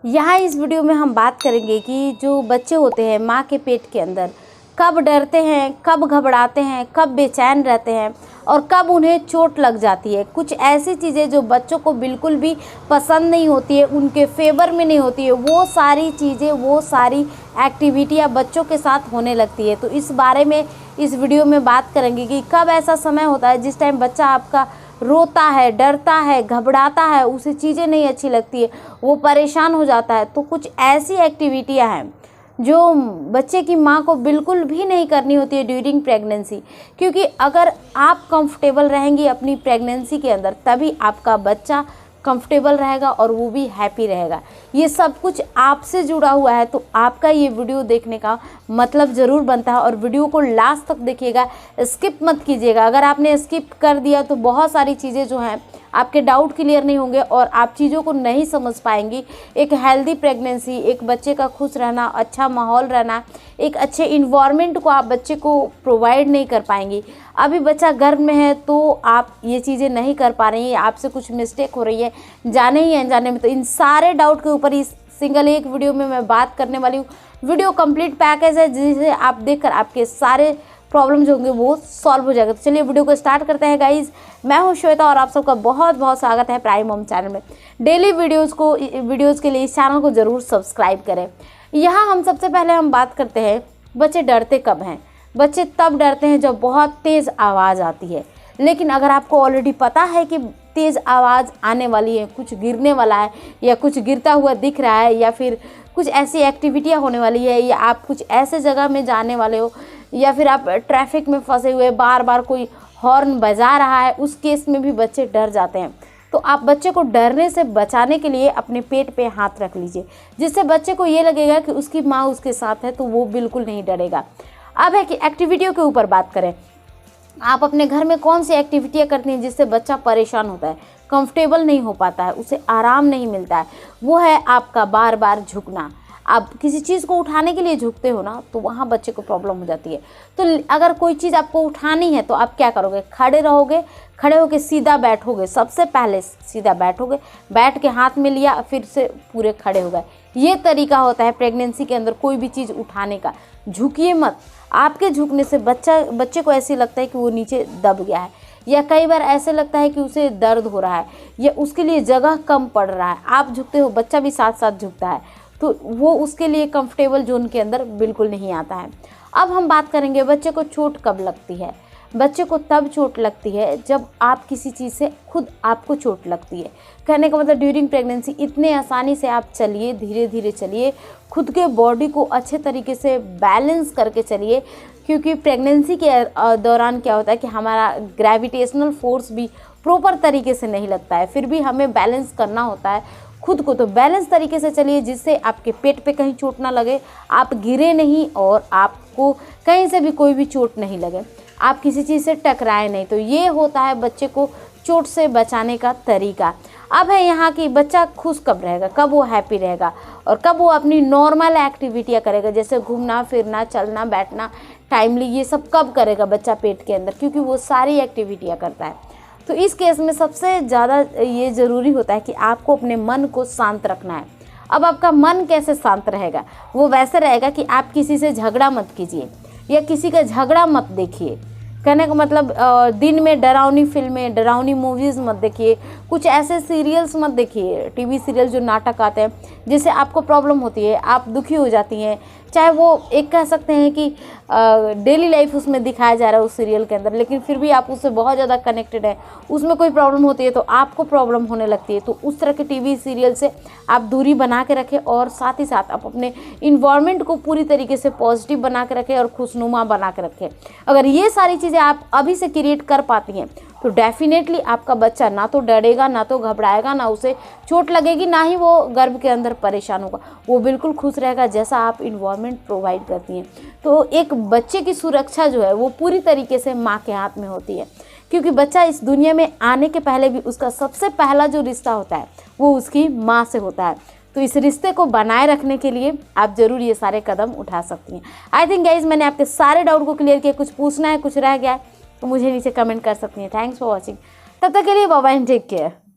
यहाँ इस वीडियो में हम बात करेंगे कि जो बच्चे होते हैं माँ के पेट के अंदर कब डरते हैं, कब घबराते हैं, कब बेचैन रहते हैं और कब उन्हें चोट लग जाती है। कुछ ऐसी चीज़ें जो बच्चों को बिल्कुल भी पसंद नहीं होती है, उनके फेवर में नहीं होती है, वो सारी चीज़ें, वो सारी एक्टिविटियाँ बच्चों के साथ होने लगती है। तो इस बारे में इस वीडियो में बात करेंगे कि कब ऐसा समय होता है जिस टाइम बच्चा आपका रोता है, डरता है, घबराता है, उसे चीज़ें नहीं अच्छी लगती है, वो परेशान हो जाता है। तो कुछ ऐसी एक्टिविटियाँ हैं जो बच्चे की माँ को बिल्कुल भी नहीं करनी होती है ड्यूरिंग प्रेगनेंसी, क्योंकि अगर आप कंफर्टेबल रहेंगी अपनी प्रेगनेंसी के अंदर तभी आपका बच्चा कंफर्टेबल रहेगा और वो भी हैप्पी रहेगा। ये सब कुछ आपसे जुड़ा हुआ है, तो आपका ये वीडियो देखने का मतलब ज़रूर बनता है और वीडियो को लास्ट तक देखिएगा, स्किप मत कीजिएगा। अगर आपने स्किप कर दिया तो बहुत सारी चीज़ें जो हैं आपके डाउट क्लियर नहीं होंगे और आप चीज़ों को नहीं समझ पाएंगी। एक हेल्दी प्रेगनेंसी, एक बच्चे का खुश रहना, अच्छा माहौल रहना, एक अच्छे इन्वायरमेंट को आप बच्चे को प्रोवाइड नहीं कर पाएंगी। अभी बच्चा गर्भ में है तो आप ये चीज़ें नहीं कर पा रही हैं, आपसे कुछ मिस्टेक हो रही है जाने ही अनजाने में। तो इन सारे डाउट के ऊपर इस सिंगल एक वीडियो में मैं बात करने वाली हूँ। वीडियो कंप्लीट पैकेज है जिसे आप देखकर आपके सारे प्रॉब्लम जो होंगे वो सॉल्व हो जाएगा। तो चलिए वीडियो को स्टार्ट करते हैं गाइज। मैं हूँ श्वेता और आप सबका बहुत बहुत स्वागत है प्राइम मॉम चैनल में। डेली वीडियोज़ के लिए इस चैनल को ज़रूर सब्सक्राइब करें। यहाँ हम सबसे पहले हम बात करते हैं बच्चे डरते कब हैं। बच्चे तब डरते हैं जब बहुत तेज़ आवाज़ आती है। लेकिन अगर आपको ऑलरेडी पता है कि तेज़ आवाज़ आने वाली है, कुछ गिरने वाला है या कुछ गिरता हुआ दिख रहा है या फिर कुछ ऐसी एक्टिविटियाँ होने वाली है या आप कुछ ऐसे जगह में जाने वाले हो या फिर आप ट्रैफिक में फंसे हुए बार बार कोई हॉर्न बजा रहा है, उस केस में भी बच्चे डर जाते हैं। तो आप बच्चे को डरने से बचाने के लिए अपने पेट पे हाथ रख लीजिए, जिससे बच्चे को ये लगेगा कि उसकी माँ उसके साथ है, तो वो बिल्कुल नहीं डरेगा। अब है कि एक्टिविटियों के ऊपर बात करें। आप अपने घर में कौन सी एक्टिविटियाँ करती हैं जिससे बच्चा परेशान होता है, कंफर्टेबल नहीं हो पाता है, उसे आराम नहीं मिलता है? वो है आपका बार बार झुकना। आप किसी चीज़ को उठाने के लिए झुकते हो ना, तो वहाँ बच्चे को प्रॉब्लम हो जाती है। तो अगर कोई चीज़ आपको उठानी है तो आप क्या करोगे? खड़े रहोगे, खड़े होकर सीधा बैठोगे। सबसे पहले सीधा बैठोगे, बैठ के हाथ में लिया, फिर से पूरे खड़े हो गए। ये तरीका होता है प्रेगनेंसी के अंदर कोई भी चीज़ उठाने का। झुकिए मत। आपके झुकने से बच्चे को ऐसे लगता है कि वो नीचे दब गया है, या कई बार ऐसे लगता है कि उसे दर्द हो रहा है या उसके लिए जगह कम पड़ रहा है। आप झुकते हो, बच्चा भी साथ साथ झुकता है, तो वो उसके लिए कंफर्टेबल जोन के अंदर बिल्कुल नहीं आता है। अब हम बात करेंगे बच्चे को चोट कब लगती है। बच्चे को तब चोट लगती है जब आप किसी चीज़ से खुद आपको चोट लगती है। कहने का मतलब ड्यूरिंग प्रेगनेंसी इतने आसानी से आप चलिए, धीरे धीरे चलिए, खुद के बॉडी को अच्छे तरीके से बैलेंस करके चलिए, क्योंकि प्रेगनेंसी के दौरान क्या होता है कि हमारा ग्रेविटेशनल फोर्स भी प्रॉपर तरीके से नहीं लगता है, फिर भी हमें बैलेंस करना होता है खुद को। तो बैलेंस तरीके से चलिए जिससे आपके पेट पे कहीं चोट ना लगे, आप गिरे नहीं और आपको कहीं से भी कोई भी चोट नहीं लगे, आप किसी चीज़ से टकराए नहीं। तो ये होता है बच्चे को चोट से बचाने का तरीका। अब है यहाँ कि बच्चा खुश कब रहेगा, कब वो हैप्पी रहेगा और कब वो अपनी नॉर्मल एक्टिविटियाँ करेगा, जैसे घूमना फिरना, चलना बैठना टाइमली, ये सब कब करेगा बच्चा पेट के अंदर, क्योंकि वो सारी एक्टिविटियाँ करता है। तो इस केस में सबसे ज़्यादा ये ज़रूरी होता है कि आपको अपने मन को शांत रखना है। अब आपका मन कैसे शांत रहेगा? वो वैसे रहेगा कि आप किसी से झगड़ा मत कीजिए या किसी का झगड़ा मत देखिए। कहने का मतलब दिन में डरावनी फिल्में, डरावनी मूवीज़ मत देखिए, कुछ ऐसे सीरियल्स मत देखिए, टीवी सीरियल जो नाटक आते हैं जिससे आपको प्रॉब्लम होती है, आप दुखी हो जाती हैं। चाहे वो एक कह सकते हैं कि डेली लाइफ उसमें दिखाया जा रहा है उस सीरियल के अंदर, लेकिन फिर भी आप उससे बहुत ज़्यादा कनेक्टेड है, उसमें कोई प्रॉब्लम होती है तो आपको प्रॉब्लम होने लगती है। तो उस तरह के टीवी सीरियल से आप दूरी बना के रखें और साथ ही साथ आप अपने इन्वायरमेंट को पूरी तरीके से पॉजिटिव बना के रखें और खुशनुमा बना के रखें। अगर ये सारी चीज़ें आप अभी से क्रिएट कर पाती हैं तो डेफिनेटली आपका बच्चा ना तो डरेगा, ना तो घबराएगा, ना उसे चोट लगेगी, ना ही वो गर्भ के अंदर परेशान होगा। वो बिल्कुल खुश रहेगा जैसा आप इन्वायरमेंट प्रोवाइड करती हैं। तो एक बच्चे की सुरक्षा जो है वो पूरी तरीके से माँ के हाथ में होती है, क्योंकि बच्चा इस दुनिया में आने के पहले भी उसका सबसे पहला जो रिश्ता होता है वो उसकी माँ से होता है। तो इस रिश्ते को बनाए रखने के लिए आप ज़रूर ये सारे कदम उठा सकती हैं। आई थिंक गाइज मैंने आपके सारे डाउट को क्लियर किया। कुछ पूछना है, कुछ रह गया है तो मुझे नीचे कमेंट कर सकती हैं। Thanks for watching. तब तक के लिए bye bye and take care.